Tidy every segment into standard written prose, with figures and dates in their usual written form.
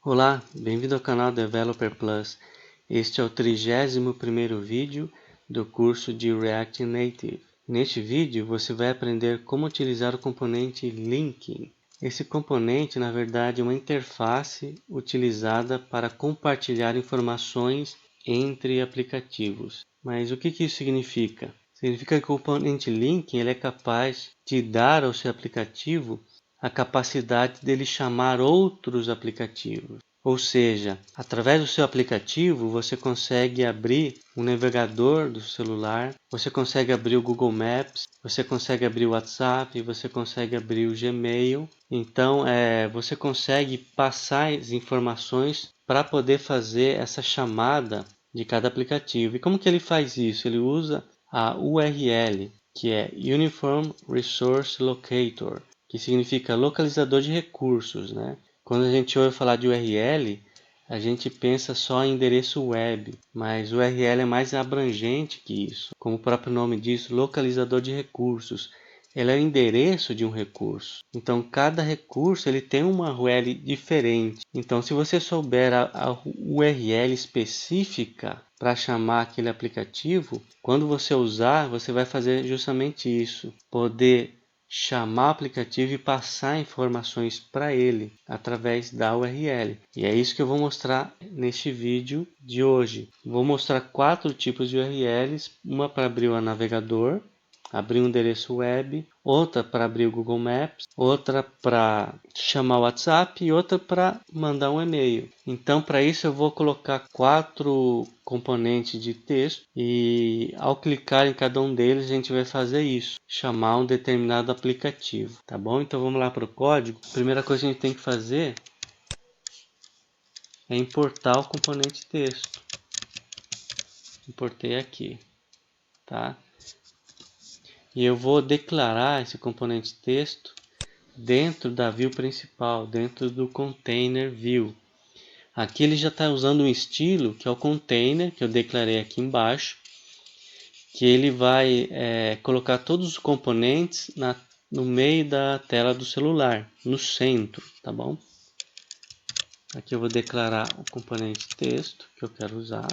Olá, bem-vindo ao canal Developer Plus. Este é o 31º vídeo do curso de React Native. Neste vídeo você vai aprender como utilizar o componente Linking. Esse componente, na verdade, é uma interface utilizada para compartilhar informações entre aplicativos. Mas o que isso significa? Significa que o componente Linking ele é capaz de dar ao seu aplicativo a capacidade dele chamar outros aplicativos. Ou seja, através do seu aplicativo, você consegue abrir o navegador do celular, você consegue abrir o Google Maps, você consegue abrir o WhatsApp, você consegue abrir o Gmail. Então, você consegue passar as informações para poder fazer essa chamada de cada aplicativo. E como que ele faz isso? Ele usa a URL, que é Uniform Resource Locator, que significa localizador de recursos, né? Quando a gente ouve falar de URL, a gente pensa só em endereço web, mas o URL é mais abrangente que isso. Como o próprio nome diz, localizador de recursos. Ele é o endereço de um recurso. Então, cada recurso ele tem uma URL diferente. Então, se você souber a URL específica para chamar aquele aplicativo, quando você usar, você vai fazer justamente isso. Poder chamar o aplicativo e passar informações para ele através da URL. E é isso que eu vou mostrar neste vídeo de hoje. Vou mostrar 4 tipos de URLs, uma para abrir o navegador, abrir um endereço web, outra para abrir o Google Maps, outra para chamar o WhatsApp e outra para mandar um e-mail. Então, para isso eu vou colocar 4 componentes de texto e ao clicar em cada um deles a gente vai fazer isso, chamar um determinado aplicativo, tá bom? Então vamos lá para o código. A primeira coisa que a gente tem que fazer é importar o componente texto. Importei aqui, tá? E eu vou declarar esse componente texto dentro da view principal, dentro do container view. Aqui ele já está usando um estilo que é o container, que eu declarei aqui embaixo, que ele vai colocar todos os componentes no meio da tela do celular, no centro, tá bom? Aqui eu vou declarar o componente texto que eu quero usar.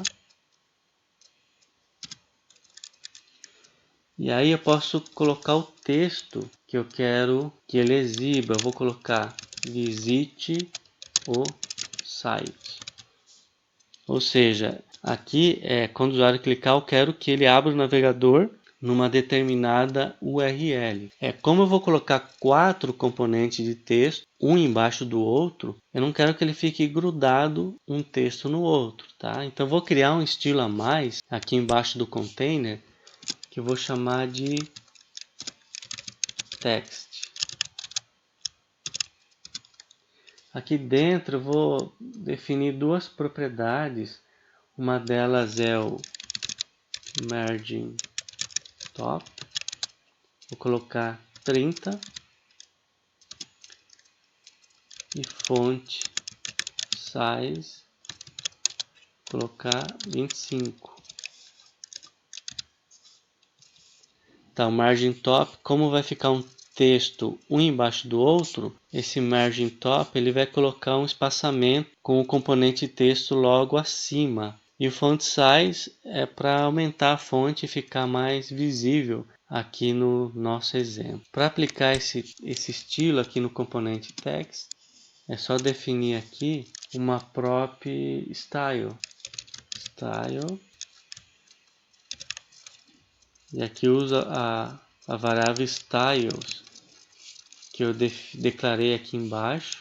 E aí eu posso colocar o texto que eu quero que ele exiba. Eu vou colocar visite o site. Ou seja, aqui quando o usuário clicar, eu quero que ele abra o navegador numa determinada URL. Como eu vou colocar 4 componentes de texto, um embaixo do outro, eu não quero que ele fique grudado um texto no outro, tá? Então vou criar um estilo a mais aqui embaixo do container, que eu vou chamar de text. Aqui dentro eu vou definir 2 propriedades. Uma delas é o margin top. Vou colocar 30 e font size colocar 25. Tá, o margin top, como vai ficar um texto um embaixo do outro, esse margin top ele vai colocar um espaçamento com o componente texto logo acima. E o font size é para aumentar a fonte e ficar mais visível aqui no nosso exemplo. Para aplicar esse estilo aqui no componente text, é só definir aqui uma prop style. E aqui usa a variável styles que eu declarei aqui embaixo.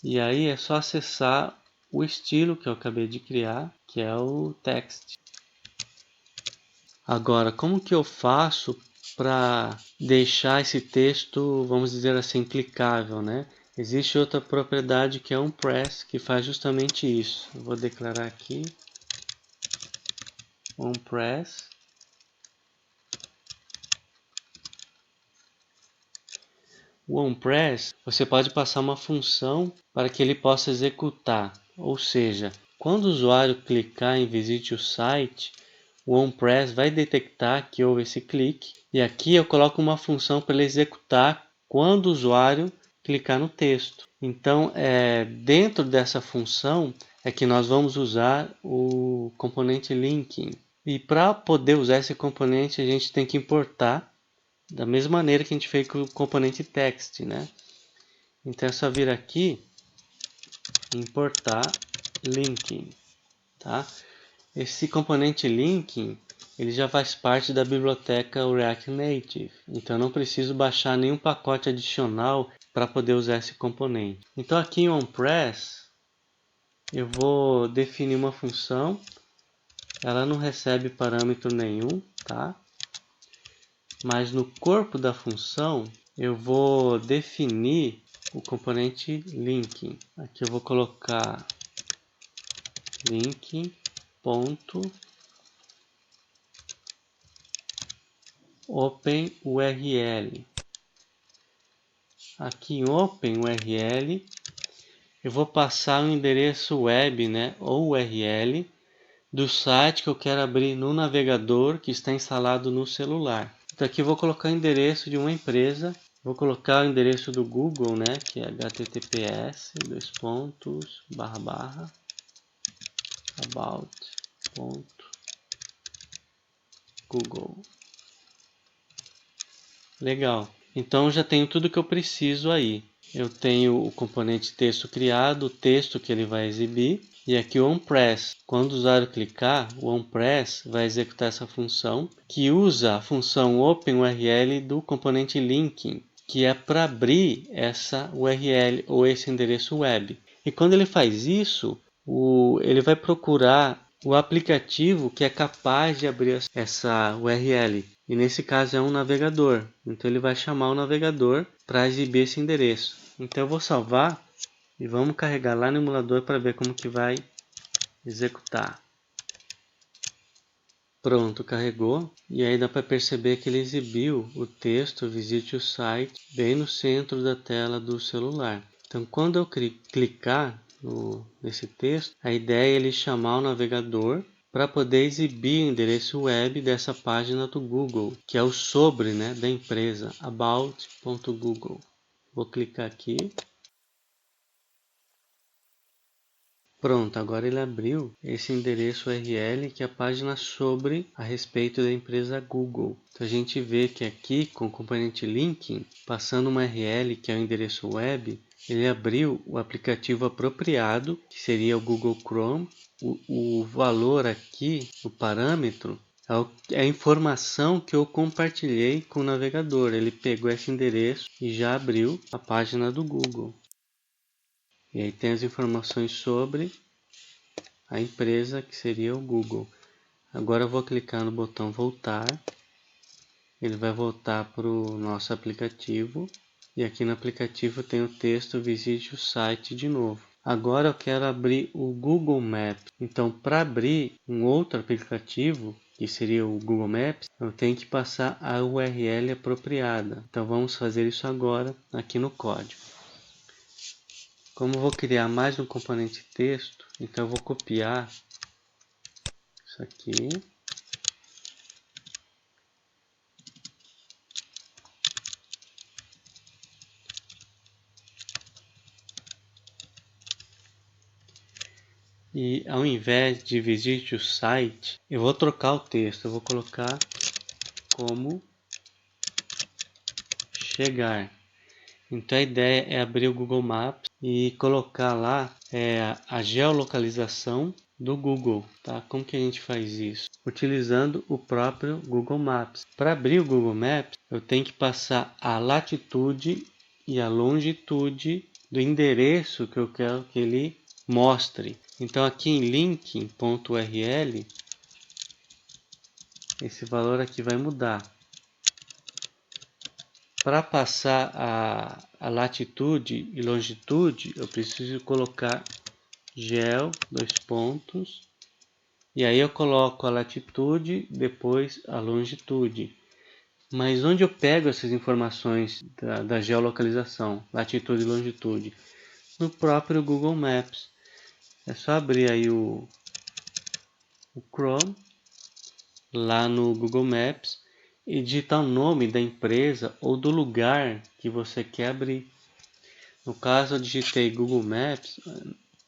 E aí é só acessar o estilo que eu acabei de criar, que é o text. Agora, como que eu faço para deixar esse texto, vamos dizer assim, clicável, né? Existe outra propriedade que é um press, que faz justamente isso. Eu vou declarar aqui um press. O onPress, você pode passar uma função para que ele possa executar. Ou seja, quando o usuário clicar em visite o site, o onPress vai detectar que houve esse clique. E aqui eu coloco uma função para ele executar quando o usuário clicar no texto. Então, dentro dessa função é que nós vamos usar o componente linking. E para poder usar esse componente, a gente tem que importar da mesma maneira que a gente fez com o componente text, né? Então é só vir aqui, importar linking, tá? Esse componente linking, ele já faz parte da biblioteca React Native, então eu não preciso baixar nenhum pacote adicional para poder usar esse componente. Então aqui em onPress, eu vou definir uma função, ela não recebe parâmetro nenhum, tá? Mas no corpo da função, eu vou definir o componente linking. Aqui eu vou colocar linking ponto OpenURL. Aqui em OpenURL eu vou passar o endereço web, né, ou URL do site que eu quero abrir no navegador que está instalado no celular. Então aqui eu vou colocar o endereço de uma empresa, vou colocar o endereço do Google, né, que é https://about.google. Legal. Então já tenho tudo que eu preciso aí. Eu tenho o componente texto criado, o texto que ele vai exibir, e aqui o onPress. Quando o usuário clicar, o onPress vai executar essa função, que usa a função OpenURL do componente linking, que é para abrir essa URL ou esse endereço web. E quando ele faz isso, ele vai procurar o aplicativo que é capaz de abrir essa URL. E nesse caso é um navegador. Então ele vai chamar o navegador para exibir esse endereço. Então eu vou salvar e vamos carregar lá no emulador para ver como que vai executar. Pronto, carregou. E aí dá para perceber que ele exibiu o texto visite o site bem no centro da tela do celular. Então quando eu clicar nesse texto, a ideia é ele chamar o navegador para poder exibir o endereço web dessa página do Google, que é o sobre, né, da empresa, about.google. Vou clicar aqui. Pronto, agora ele abriu esse endereço URL que é a página sobre a respeito da empresa Google. Então a gente vê que aqui com o componente linking, passando uma URL que é o endereço web, ele abriu o aplicativo apropriado, que seria o Google Chrome. O valor aqui, o parâmetro, é a informação que eu compartilhei com o navegador. Ele pegou esse endereço e já abriu a página do Google. E aí tem as informações sobre a empresa, que seria o Google. Agora eu vou clicar no botão voltar. Ele vai voltar para o nosso aplicativo. E aqui no aplicativo tem o texto visite o site de novo. Agora eu quero abrir o Google Maps. Então, para abrir um outro aplicativo, que seria o Google Maps, eu tenho que passar a URL apropriada. Então vamos fazer isso agora aqui no código. Como eu vou criar mais um componente texto, então eu vou copiar isso aqui. E ao invés de visite o site, eu vou trocar o texto. Eu vou colocar como chegar. Então a ideia é abrir o Google Maps e colocar lá a geolocalização do Google, tá? Como que a gente faz isso? Utilizando o próprio Google Maps. Para abrir o Google Maps, eu tenho que passar a latitude e a longitude do endereço que eu quero que ele mostre. Então aqui em linking.url, esse valor aqui vai mudar. Para passar a latitude e longitude, eu preciso colocar gel, e aí eu coloco a latitude, depois a longitude. Mas onde eu pego essas informações da geolocalização, latitude e longitude? No próprio Google Maps. É só abrir aí o Chrome, lá no Google Maps, e digitar o nome da empresa ou do lugar que você quer abrir. No caso, eu digitei Google Maps,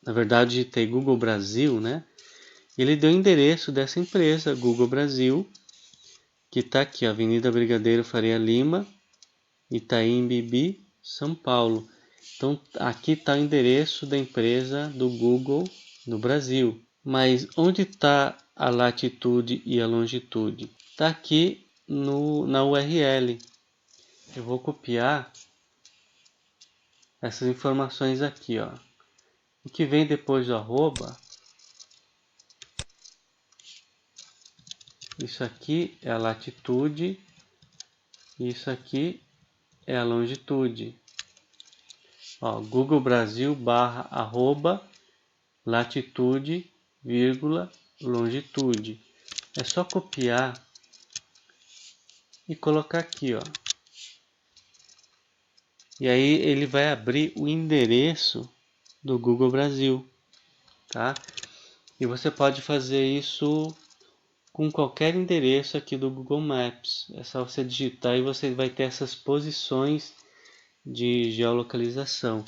na verdade, eu digitei Google Brasil, né? Ele deu o endereço dessa empresa, Google Brasil, que está aqui, Avenida Brigadeiro Faria Lima, Itaim Bibi, São Paulo. Então, aqui está o endereço da empresa do Google no Brasil. Mas onde está a latitude e a longitude? Está aqui na URL. Eu vou copiar essas informações aqui, ó. O que vem depois do arroba, isso aqui é a latitude, e isso aqui é a longitude. Ó, Google Brasil barra arroba latitude, vírgula, longitude. É só copiar e colocar aqui, ó. E aí ele vai abrir o endereço do Google Brasil, tá? E você pode fazer isso com qualquer endereço aqui do Google Maps. É só você digitar e você vai ter essas posições de geolocalização.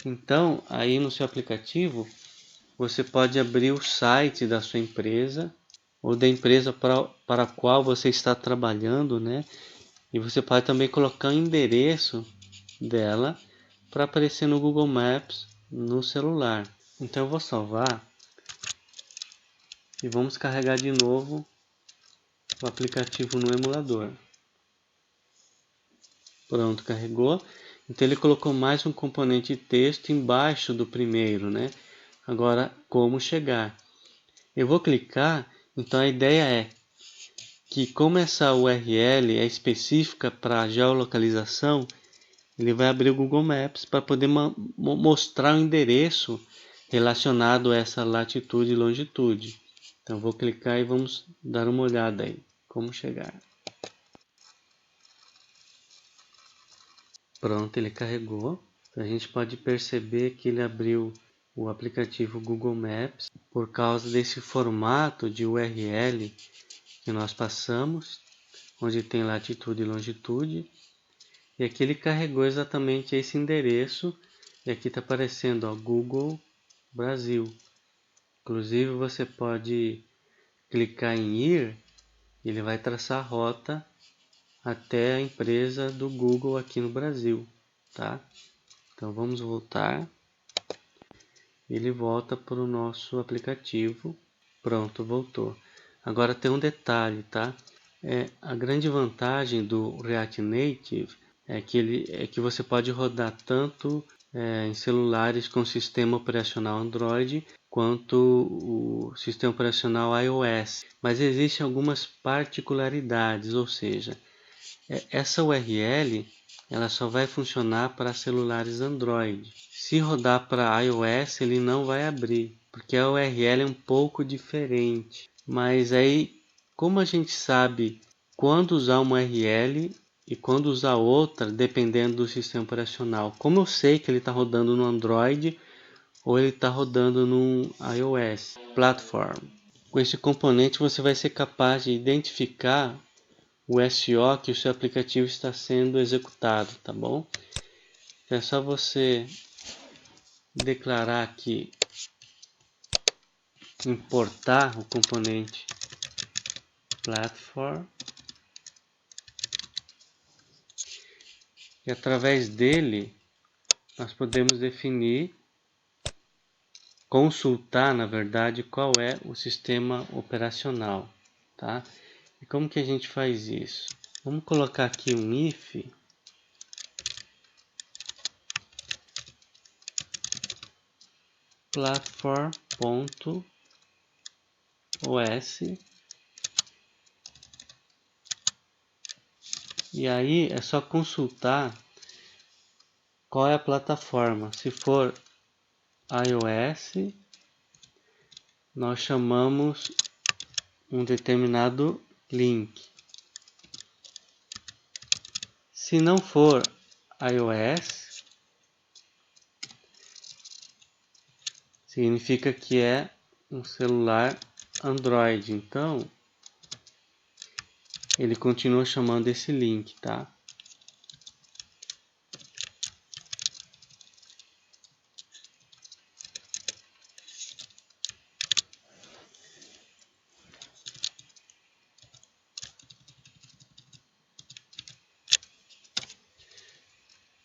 Então, aí no seu aplicativo, você pode abrir o site da sua empresa ou da empresa para a qual você está trabalhando, né? E você pode também colocar o endereço dela para aparecer no Google Maps no celular. Então eu vou salvar e vamos carregar de novo o aplicativo no emulador. Pronto, carregou. Então ele colocou mais um componente de texto embaixo do primeiro, né? Agora, como chegar? Eu vou clicar, então a ideia é que como essa URL é específica para geolocalização, ele vai abrir o Google Maps para poder mostrar o endereço relacionado a essa latitude e longitude. Então vou clicar e vamos dar uma olhada aí, como chegar. Pronto, ele carregou. A gente pode perceber que ele abriu o aplicativo Google Maps por causa desse formato de URL que nós passamos, onde tem latitude e longitude. E aqui ele carregou exatamente esse endereço. E aqui está aparecendo, ó, Google Brasil. Inclusive você pode clicar em ir, ele vai traçar a rota até a empresa do Google aqui no Brasil, tá? Então vamos voltar. Ele volta para o nosso aplicativo. Pronto, voltou. Agora tem um detalhe, tá? A grande vantagem do React Native é que você pode rodar tanto em celulares com sistema operacional Android quanto o sistema operacional iOS. Mas existem algumas particularidades, ou seja, essa URL ela só vai funcionar para celulares Android. Se rodar para iOS, ele não vai abrir, porque a URL é um pouco diferente. Mas aí, como a gente sabe quando usar uma URL e quando usar outra, dependendo do sistema operacional? Como eu sei que ele está rodando no Android ou ele está rodando no iOS Platform? Com esse componente você vai ser capaz de identificar o SO que o seu aplicativo está sendo executado, tá bom? Então é só você declarar aqui, importar o componente platform e através dele nós podemos definir, consultar na verdade qual é o sistema operacional, tá? E como que a gente faz isso? Vamos colocar aqui um if platform.os e aí é só consultar qual é a plataforma. Se for iOS, nós chamamos um determinado link. Se não for iOS, significa que é um celular Android. Então, ele continua chamando esse link, tá?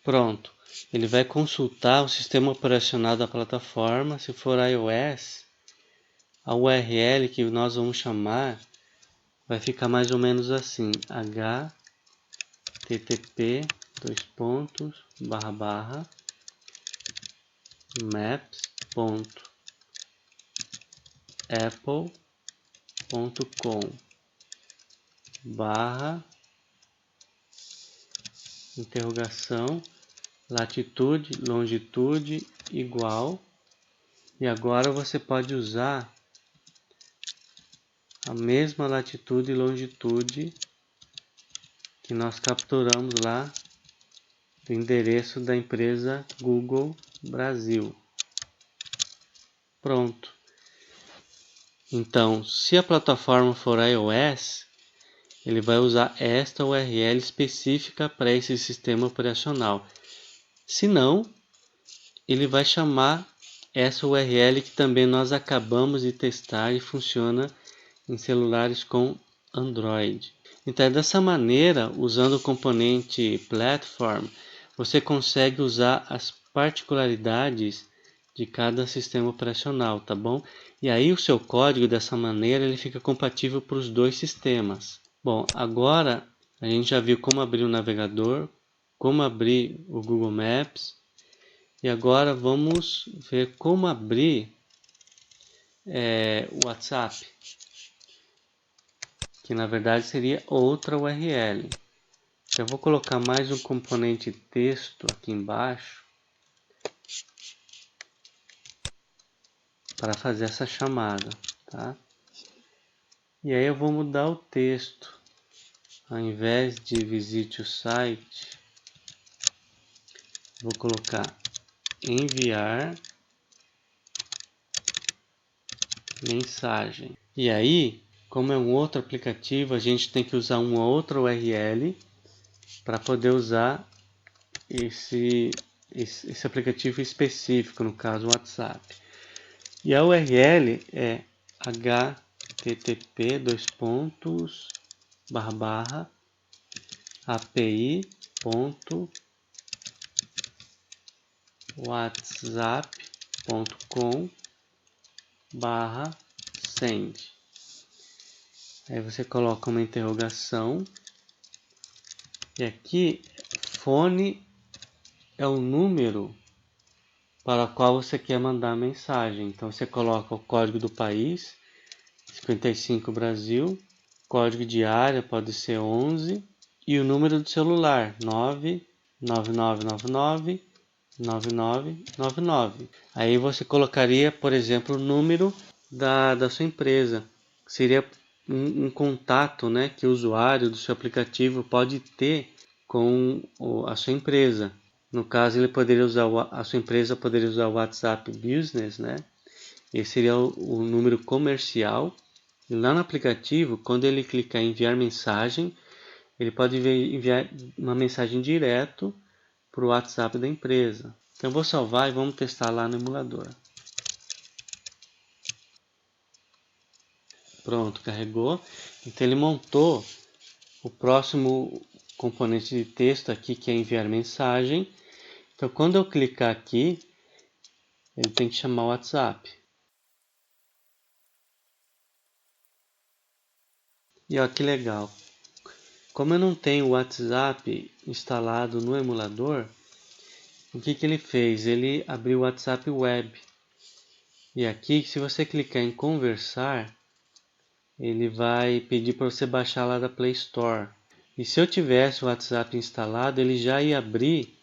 Pronto. Ele vai consultar o sistema operacional da plataforma. Se for iOS, a URL que nós vamos chamar vai ficar mais ou menos assim: http://maps.apple.com/, latitude, longitude igual. E agora você pode usar a mesma latitude e longitude que nós capturamos lá do endereço da empresa Google Brasil. Pronto. Então, se a plataforma for iOS, ele vai usar esta URL específica para esse sistema operacional. Se não, ele vai chamar essa URL que também nós acabamos de testar e funciona em celulares com Android. Então, dessa maneira, usando o componente Platform, você consegue usar as particularidades de cada sistema operacional, tá bom? E aí o seu código, dessa maneira, ele fica compatível para os dois sistemas. Bom, agora a gente já viu como abrir o navegador, como abrir o Google Maps, e agora vamos ver como abrir o WhatsApp, que na verdade seria outra URL. Eu vou colocar mais um componente texto aqui embaixo para fazer essa chamada, tá? E aí eu vou mudar o texto. Ao invés de visite o site, vou colocar enviar mensagem. E aí, como é um outro aplicativo, a gente tem que usar uma outra URL para poder usar esse aplicativo específico, no caso o WhatsApp. E a URL é http://api.whatsapp.com/send. Aí você coloca uma interrogação. E aqui, fone é o número para o qual você quer mandar a mensagem. Então você coloca o código do país, 55 Brasil, código de área pode ser 11 e o número do celular 999999999. Aí você colocaria, por exemplo, o número da sua empresa. Seria um contato, né, que o usuário do seu aplicativo pode ter com a sua empresa. No caso, ele poderia usar a sua empresa poderia usar o WhatsApp Business, né? Esse seria o número comercial. E lá no aplicativo, quando ele clicar em enviar mensagem, ele pode enviar uma mensagem direto para o WhatsApp da empresa. Então eu vou salvar e vamos testar lá no emulador. Pronto, carregou. Então ele montou o próximo componente de texto aqui, que é enviar mensagem. Então quando eu clicar aqui, ele tem que chamar o WhatsApp. E olha que legal. Como eu não tenho o WhatsApp instalado no emulador, o que ele fez? Ele abriu o WhatsApp Web. E aqui, se você clicar em conversar, ele vai pedir para você baixar lá da Play Store. E se eu tivesse o WhatsApp instalado, ele já ia abrir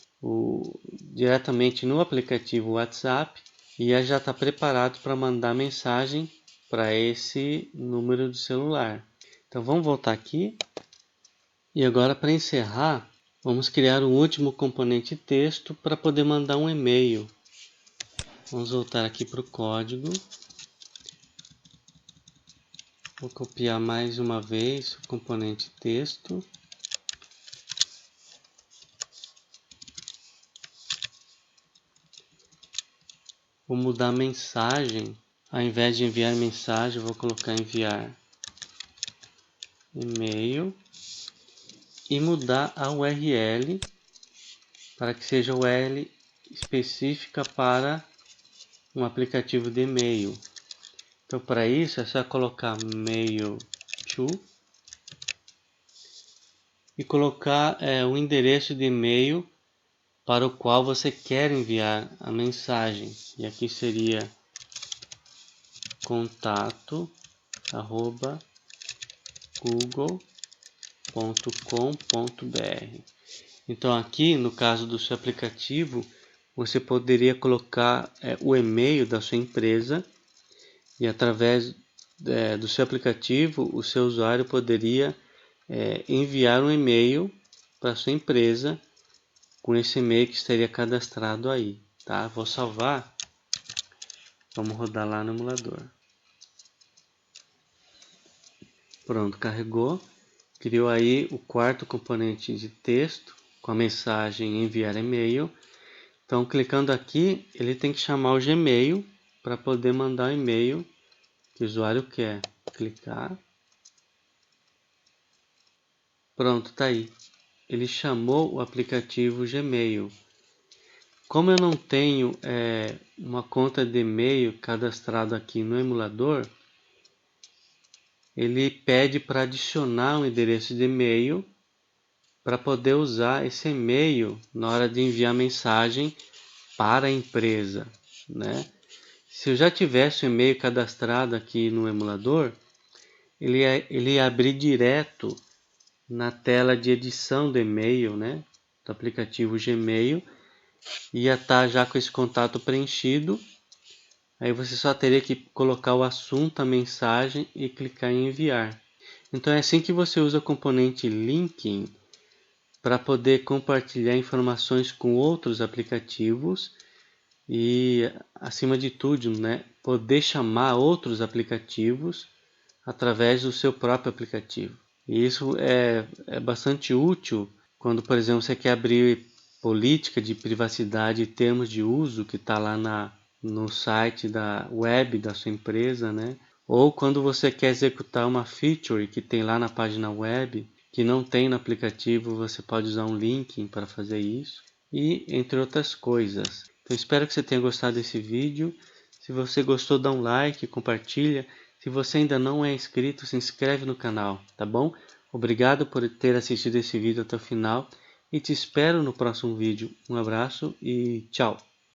diretamente no aplicativo WhatsApp e ia já estar preparado para mandar mensagem para esse número de celular. Então vamos voltar aqui. E agora, para encerrar, vamos criar um último componente texto para poder mandar um e-mail. Vamos voltar aqui para o código. Vou copiar mais uma vez o componente texto. Vou mudar a mensagem. Ao invés de enviar mensagem, eu vou colocar enviar e-mail. E mudar a URL para que seja URL específica para um aplicativo de e-mail. Então, para isso é só colocar mail to e colocar o endereço de e-mail para o qual você quer enviar a mensagem. E aqui seria contato@google.com.br. Então aqui no caso do seu aplicativo, você poderia colocar o e-mail da sua empresa e através do seu aplicativo o seu usuário poderia enviar um e-mail para sua empresa com esse e-mail que estaria cadastrado aí, tá? Vou salvar, vamos rodar lá no emulador. Pronto, carregou, criou aí o quarto componente de texto com a mensagem enviar e-mail. Então, clicando aqui, ele tem que chamar o Gmail para poder mandar o e-mail que o usuário quer. Clicar. Pronto, tá aí. Ele chamou o aplicativo Gmail. Como eu não tenho uma conta de e-mail cadastrada aqui no emulador, ele pede para adicionar um endereço de e-mail para poder usar esse e-mail na hora de enviar mensagem para a empresa, né? Se eu já tivesse o e-mail cadastrado aqui no emulador, ele ia abrir direto na tela de edição do e-mail, né? Do aplicativo Gmail, ia estar já com esse contato preenchido. Aí você só teria que colocar o assunto, a mensagem e clicar em enviar. Então é assim que você usa o componente linking para poder compartilhar informações com outros aplicativos e, acima de tudo, né, poder chamar outros aplicativos através do seu próprio aplicativo. E isso é bastante útil quando, por exemplo, você quer abrir política de privacidade e termos de uso que está lá no site da web da sua empresa, né? Ou quando você quer executar uma feature que tem lá na página web, que não tem no aplicativo, você pode usar um link para fazer isso, e entre outras coisas. Então, espero que você tenha gostado desse vídeo. Se você gostou, dá um like, compartilha. Se você ainda não é inscrito, se inscreve no canal, tá bom? Obrigado por ter assistido esse vídeo até o final e te espero no próximo vídeo. Um abraço e tchau!